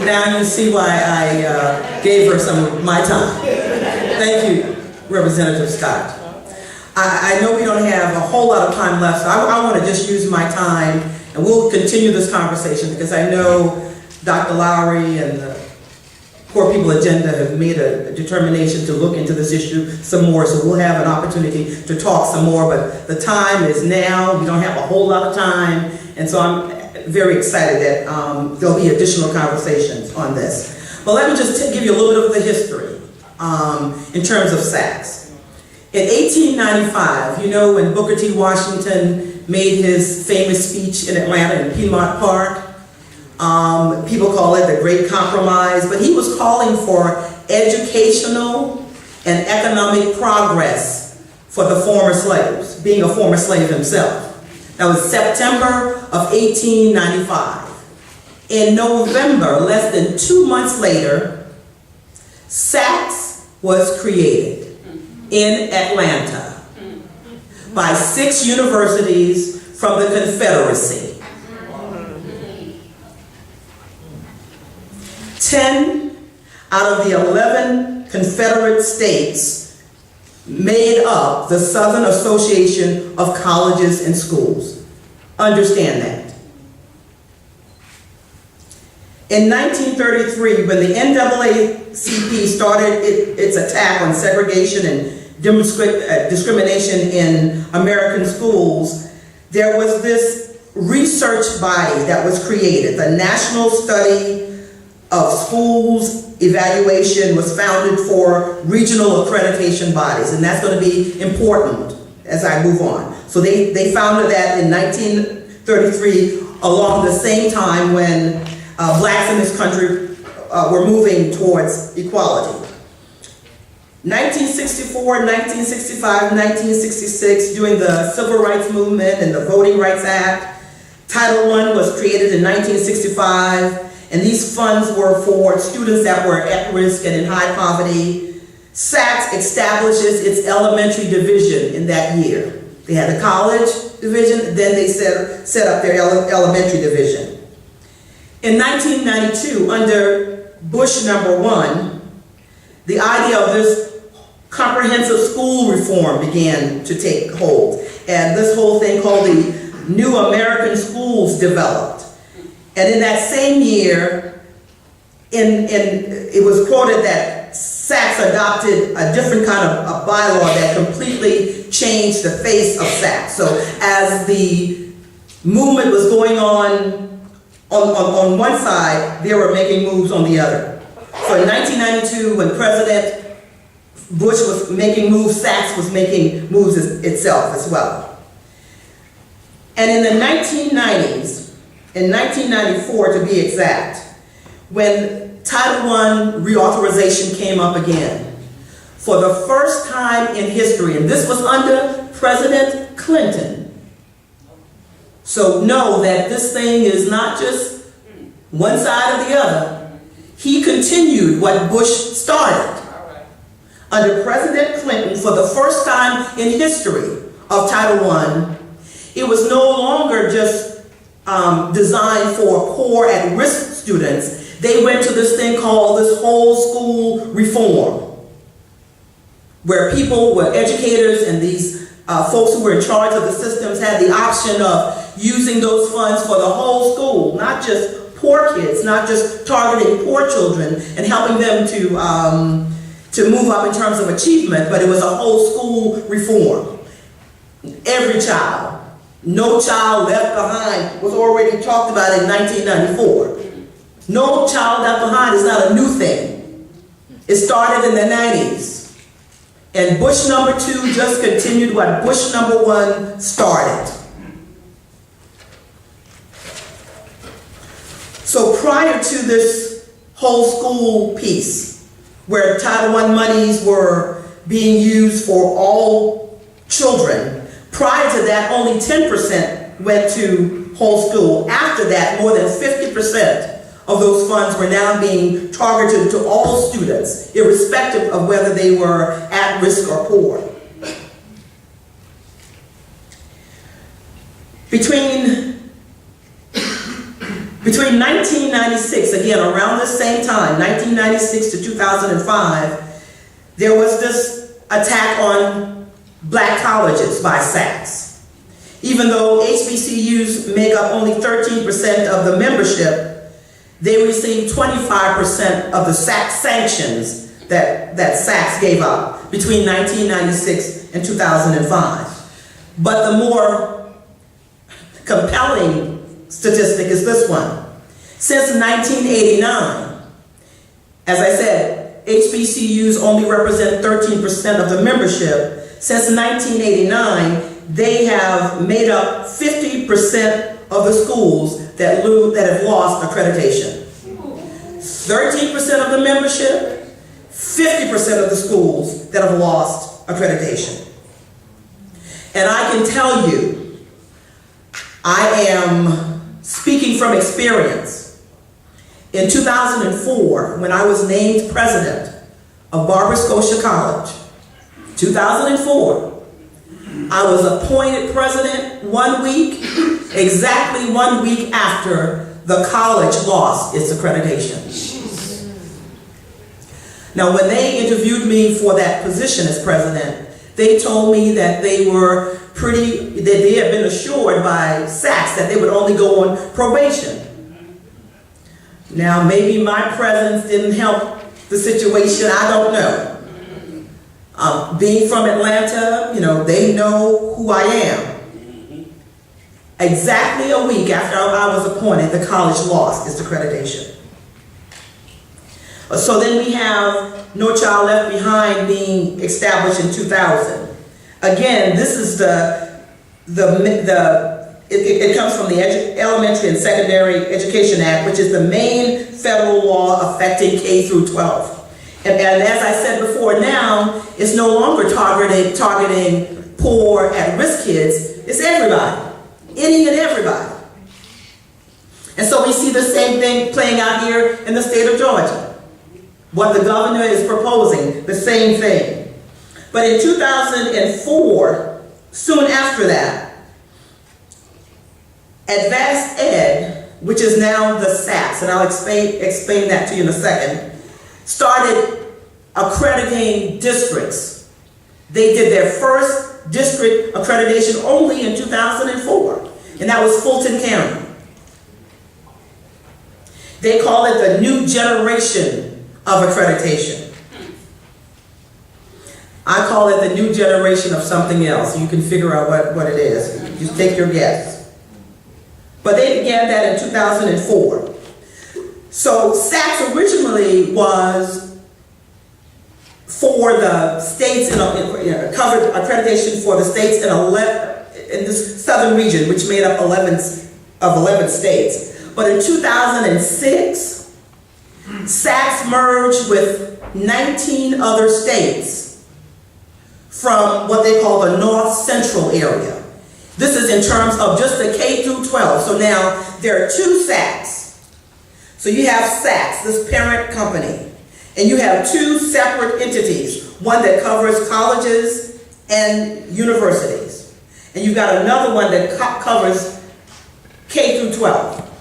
now you see why I gave her some of my time. Thank you, Representative Scott. I know we don't have a whole lot of time left, so I want to just use my time, and we'll continue this conversation because I know Dr. Lowry and the Poor People Agenda have made a determination to look into this issue some more, so we'll have an opportunity to talk some more, but the time is now. We don't have a whole lot of time, and so I'm very excited that there'll be additional conversations on this. But let me just give you a little bit of the history in terms of SACS. In 1895, you know, when Booker T. Washington made his famous speech in Atlanta in Piedmont Park, people call it the Great Compromise, but he was calling for educational and economic progress for the former slaves, being a former slave himself. That was September of 1895. In November, less than 2 months later, SACS was created in Atlanta by 6 universities from the Confederacy. 10 out of the 11 Confederate states made up the Southern Association of Colleges and Schools. Understand that. In 1933, when the NAACP started its attack on segregation and discrimination in American schools, there was this research body that was created. The National Study of Schools Evaluation was founded for regional accreditation bodies, and that's going to be important as I move on. So they founded that in 1933 along the same time when blacks in this country were moving towards equality. 1964, 1965, 1966, during the Civil Rights Movement and the Voting Rights Act, Title I was created in 1965, and these funds were for students that were at risk and in high poverty. SACS establishes its elementary division in that year. They had a college division, then they set up their elementary division. In 1992, under Bush #1, the idea of this comprehensive school reform began to take hold. And this whole thing called the New American Schools developed. And in that same year, it was quoted that SACS adopted a different kind of a bylaw that completely changed the face of SACS. So as the movement was going on one side, they were making moves on the other. So in 1992, when President Bush was making moves, SACS was making moves itself as well. And in the 1990s, in 1994 to be exact, when Title I reauthorization came up again, for the first time in history, and this was under President Clinton. So know that this thing is not just one side or the other. He continued what Bush started. Under President Clinton, for the first time in history of Title I, it was no longer just designed for poor at-risk students. They went to this thing called this whole school reform, where people were educators and these folks who were in charge of the systems had the option of using those funds for the whole school, not just poor kids, not just targeting poor children and helping them to move up in terms of achievement, but it was a whole school reform. Every child, no child left behind was already talked about in 1994. No child left behind is not a new thing. It started in the 90s. And Bush #2 just continued what Bush #1 started. So prior to this whole school piece, where Title I monies were being used for all children, prior to that only 10% went to whole school. After that, more than 50% of those funds were now being targeted to all students, irrespective of whether they were at risk or poor. Between Between 1996, again, around the same time, 1996 to 2005, there was this attack on black colleges by SACS. Even though HBCUs make up only 13% of the membership, they received 25% of the SACS sanctions that SACS gave up between 1996 and 2005. But the more compelling statistic is this one. Since 1989, as I said, HBCUs only represent 13% of the membership. Since 1989, they have made up 50% of the schools that have lost accreditation. 13% of the membership, 50% of the schools that have lost accreditation. And I can tell you, I am speaking from experience. In 2004, when I was named president of Barber Scotia College, 2004, I was appointed president exactly 1 week after the college lost its accreditation. Now, when they interviewed me for that position as president, they told me that they had been assured by SACS that they would only go on probation. Now, maybe my presence didn't help the situation, I don't know. Being from Atlanta, they know who I am. Exactly a week after I was appointed, the college lost its accreditation. So then we have No Child Left Behind being established in 2000. Again, this is it comes from the Elementary and Secondary Education Act, which is the main federal law affecting K through 12. And as I said before, now it's no longer targeting poor, at-risk kids. It's everybody, any and everybody. And so we see the same thing playing out here in the state of Georgia. What the governor is proposing, the same thing. But in 2004, soon after that, Advanced Ed, which is now the SACS, and I'll explain that to you in a second, started accrediting districts. They did their first district accreditation only in 2004, and that was Fulton County. They call it the new generation of accreditation. I call it the new generation of something else. You can figure out what it is. You take your guess. But they began that in 2004. So SACS originally was for the states, covered accreditation for the states in this southern region, which made up 11 states. But in 2006, SACS merged with 19 other states from what they call the North Central area. This is in terms of just the K through 12. So now there are two SACS. So you have SACS, this parent company, and you have two separate entities, one that covers colleges and universities. And you've got another one that covers K through 12.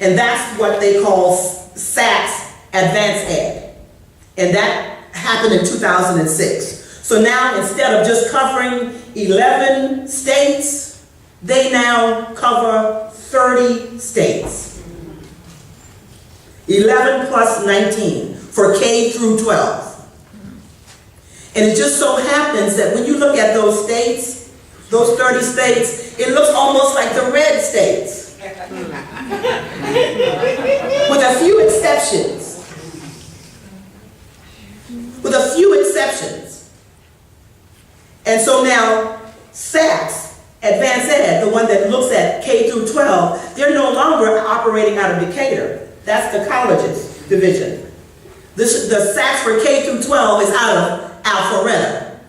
And that's what they call SACS Advanced Ed. And that happened in 2006. So now instead of just covering 11 states, they now cover 30 states. 11 plus 19 for K through 12. And it just so happens that when you look at those states, those 30 states, it looks almost like the red states. With a few exceptions. With a few exceptions. And so now SACS, Advanced Ed, the one that looks at K through 12, they're no longer operating out of Decatur. That's the colleges division. The SACS for K through 12 is out of Alpharetta.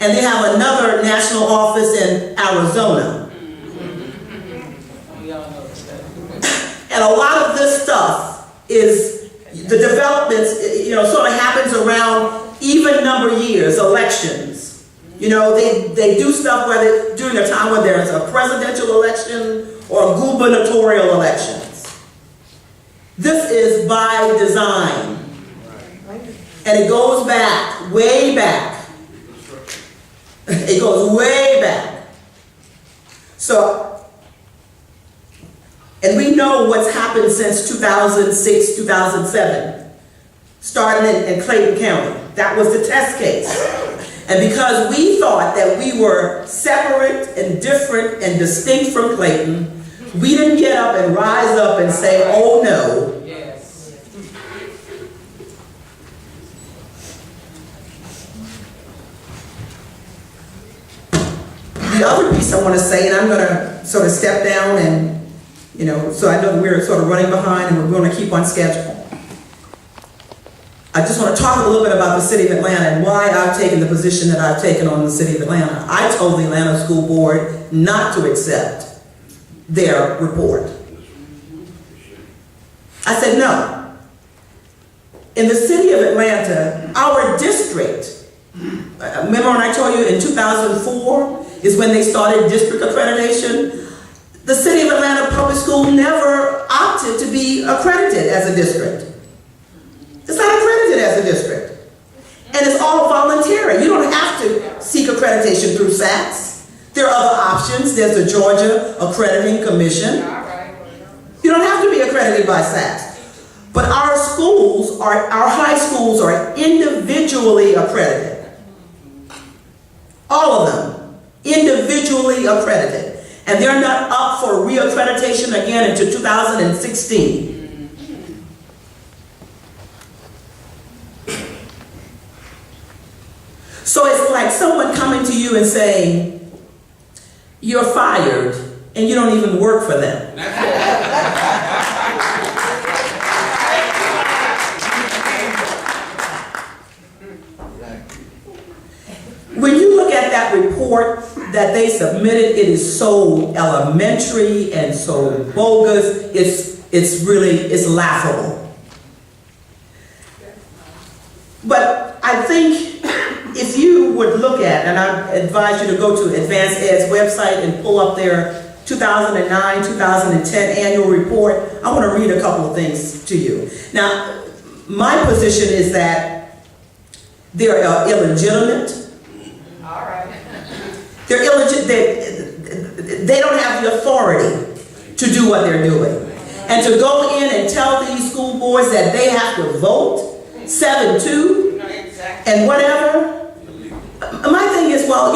And they have another national office in Arizona. And a lot of this stuff is, the developments, sort of happens around even number years, elections. They do stuff during a time when there's a presidential election or gubernatorial elections. This is by design. And it goes back, way back. It goes way back. So, and we know what's happened since 2006, 2007, starting in Clayton County. That was the test case. And because we thought that we were separate and different and distinct from Clayton, we didn't get up and rise up and say, oh no. The other piece I want to say, and I'm going to sort of step down and, so I know that we're sort of running behind and we're going to keep on schedule. I just want to talk a little bit about the City of Atlanta and why I've taken the position that I've taken on the City of Atlanta. I told the Atlanta School Board not to accept their report. I said no. In the City of Atlanta, our district, remember when I told you in 2004 is when they started district accreditation? The City of Atlanta Public School never opted to be accredited as a district. It's not accredited as a district. And it's all voluntary. You don't have to seek accreditation through SACS. There are other options. There's the Georgia Accrediting Commission. You don't have to be accredited by SACS. But our schools, our high schools are individually accredited. All of them, individually accredited. And they're not up for reaccreditation again until 2016. So it's like someone coming to you and saying, you're fired, and you don't even work for them. When you look at that report that they submitted, it is so elementary and so bogus, it's laughable. But I think if you would look at, and I advise you to go to Advanced Ed's website and pull up their 2009, 2010 annual report, I want to read a couple of things to you. Now, my position is that they're illegitimate. All right. They're illegitimate. They don't have the authority to do what they're doing. And to go in and tell these school boards that they have to vote 7-2 and whatever. My thing is, well,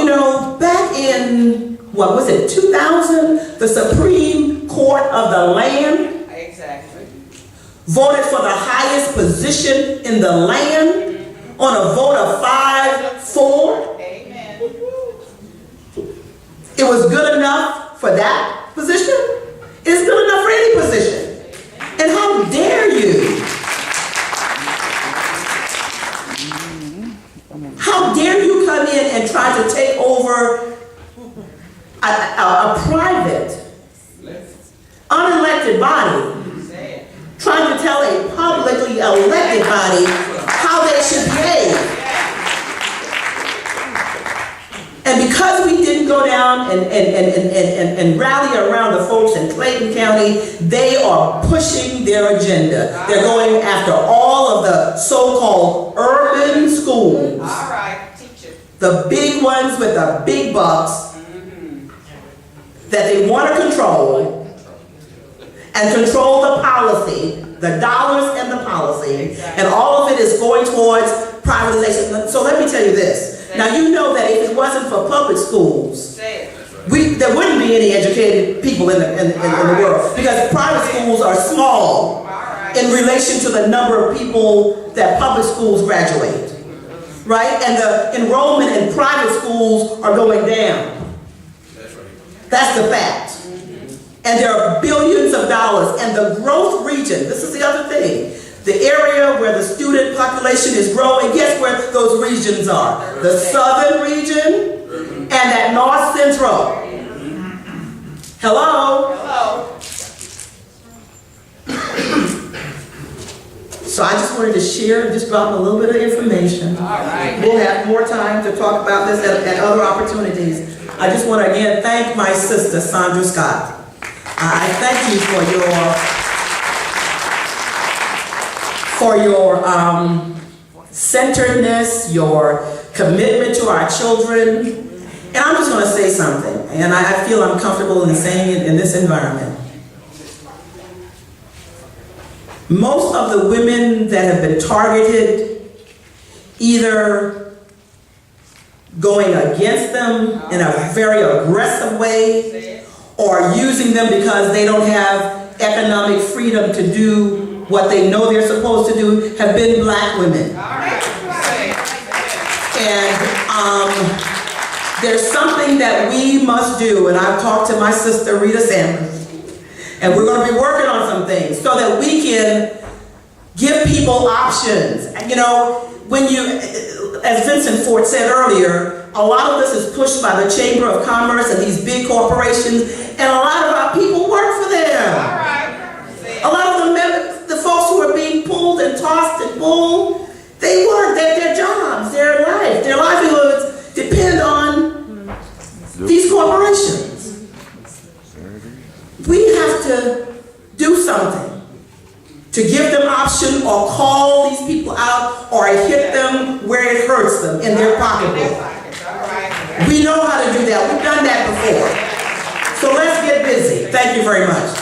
back in, what was it, 2000, the Supreme Court of the land voted for the highest position in the land on a vote of 5-4. Amen. It was good enough for that position. It's good enough for any position. And how dare you? How dare you come in and try to take over a private, unelected body, trying to tell a publicly elected body how they should behave. And because we didn't go down and rally around the folks in Clayton County, they are pushing their agenda. They're going after all of the so-called urban schools. All right, teach it. The big ones with the big bucks that they want to control and control the policy, the dollars and the policy, and all of it is going towards privatization. So let me tell you this. Now you know that if it wasn't for public schools, there wouldn't be any educated people in the world, because private schools are small in relation to the number of people that public schools graduate, right? And the enrollment in private schools are going down. That's the fact. And there are billions of dollars. And the growth region, this is the other thing, the area where the student population is growing, guess where those regions are? The southern region and that north central. Hello? Hello. So I just wanted to share, just drop a little bit of information. All right. We'll have more time to talk about this at other opportunities. I just want to again thank my sister, Sandra Scott, I thank you for your centeredness, your commitment to our children. And I'm just going to say something, and I feel I'm comfortable in saying it in this environment. Most of the women that have been targeted, either going against them in a very aggressive way, or using them because they don't have economic freedom to do what they know they're supposed to do, have been black women. And there's something that we must do, and I've talked to my sister Rita Sanders, and we're going to be working on some things so that we can give people options. You know, when you, as Vincent Ford said earlier, a lot of this is pushed by the Chamber of Commerce and these big corporations, and a lot of our people work for them. A lot of the folks who are being pulled and tossed and pulled, they work, their jobs, their life, their livelihoods depend on these corporations. We have to do something to give them option, or call these people out, or hit them where it hurts them in their pocketbook. We know how to do that. We've done that before. So let's get busy. Thank you very much.